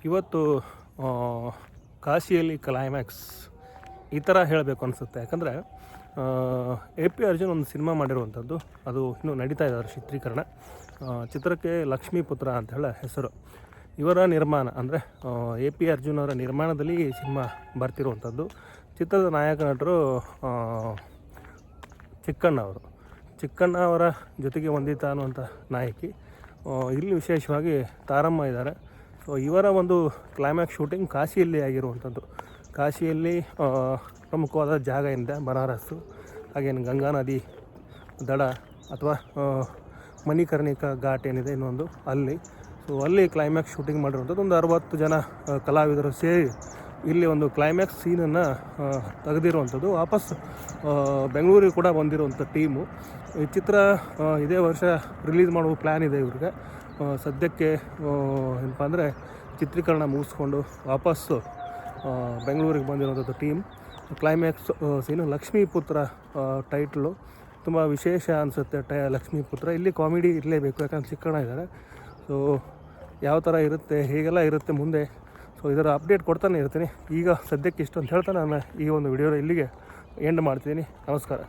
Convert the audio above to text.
ಇವತ್ತು ಕಾಶಿಯಲ್ಲಿ ಕ್ಲೈಮ್ಯಾಕ್ಸ್ ಈ ಥರ ಹೇಳಬೇಕು ಅನಿಸುತ್ತೆ. ಯಾಕಂದರೆ ಎ ಪಿ ಅರ್ಜುನ್ ಒಂದು ಸಿನಿಮಾ ಮಾಡಿರುವಂಥದ್ದು, ಅದು ಇನ್ನೂ ನಡೀತಾ ಇದ್ದಾರೆ ಚಿತ್ರೀಕರಣ. ಚಿತ್ರಕ್ಕೆ ಲಕ್ಷ್ಮೀಪುತ್ರ ಅಂತ ಹೇಳ ಹೆಸರು. ಇವರ ನಿರ್ಮಾಣ ಅಂದರೆ ಎ ಪಿ ಅರ್ಜುನ್ ಅವರ ನಿರ್ಮಾಣದಲ್ಲಿ ಈ ಸಿನಿಮಾ ಬರ್ತಿರುವಂಥದ್ದು. ಚಿತ್ರದ ನಾಯಕ ನಟರು ಚಿಕ್ಕಣ್ಣ ಅವರ ಜೊತೆಗೆ ವಂದಿತಾ ಅನ್ನುವಂಥ ನಾಯಕಿ. ಇಲ್ಲಿ ವಿಶೇಷವಾಗಿ ತಾರಮ್ಮ ಇದ್ದಾರೆ. ಸೊ ಇವರ ಒಂದು ಕ್ಲೈಮ್ಯಾಕ್ಸ್ ಶೂಟಿಂಗ್ ಕಾಶಿಯಲ್ಲಿ ಆಗಿರುವಂಥದ್ದು. ಕಾಶಿಯಲ್ಲಿ ಪ್ರಮುಖವಾದ ಜಾಗ ಏನಿದೆ ಬನಾರಸ್ಸು, ಹಾಗೇನು ಗಂಗಾ ನದಿ ದಡ ಅಥವಾ ಮಣಿಕರ್ಣಿಕಾ ಘಾಟ್ ಏನಿದೆ ಇನ್ನೊಂದು ಅಲ್ಲಿ. ಸೊ ಅಲ್ಲಿ ಕ್ಲೈಮ್ಯಾಕ್ಸ್ ಶೂಟಿಂಗ್ ಮಾಡಿರುವಂಥದ್ದು. ಒಂದು 60 ಜನ ಕಲಾವಿದರು ಸೇರಿ ಇಲ್ಲಿ ಒಂದು ಕ್ಲೈಮ್ಯಾಕ್ಸ್ ಸೀನನ್ನು ತೆಗೆದಿರುವಂಥದ್ದು. ವಾಪಸ್ ಬೆಂಗಳೂರಿಗೆ ಕೂಡ ಬಂದಿರುವಂಥ ಟೀಮು. ಈ ಚಿತ್ರ ಇದೇ ವರ್ಷ ರಿಲೀಸ್ ಮಾಡುವ ಪ್ಲ್ಯಾನ್ ಇದೆ ಇವ್ರಿಗೆ. ಸದ್ಯಕ್ಕೆ ಏನಪ್ಪ ಅಂದರೆ ಚಿತ್ರೀಕರಣ ಮುಗಿಸ್ಕೊಂಡು ವಾಪಸ್ಸು ಬೆಂಗಳೂರಿಗೆ ಬಂದಿರುವಂಥದ್ದು ಟೀಮ್. ಕ್ಲೈಮ್ಯಾಕ್ಸ್ ಸೀನು ಲಕ್ಷ್ಮೀಪುತ್ರ ಟೈಟ್ಲು ತುಂಬ ವಿಶೇಷ ಅನಿಸುತ್ತೆ. ಲಕ್ಷ್ಮೀಪುತ್ರ ಇಲ್ಲಿ ಕಾಮಿಡಿ ಇರಲೇಬೇಕು, ಯಾಕಂದ್ರೆ ಚಿಕ್ಕಣ್ಣ ಇದ್ದಾರೆ. ಸೊ ಯಾವ ಥರ ಇರುತ್ತೆ, ಹೇಗೆಲ್ಲ ಇರುತ್ತೆ ಮುಂದೆ, ಸೊ ಇದರ ಅಪ್ಡೇಟ್ ಕೊಡ್ತಾನೆ ಇರ್ತೀನಿ. ಈಗ ಸದ್ಯಕ್ಕೆ ಇಷ್ಟು ಅಂತ ಹೇಳ್ತಾ ನಾನು ಈ ಒಂದು ವಿಡಿಯೋನ ಇಲ್ಲಿಗೆ ಎಂಡ್ ಮಾಡ್ತೀನಿ. ನಮಸ್ಕಾರ.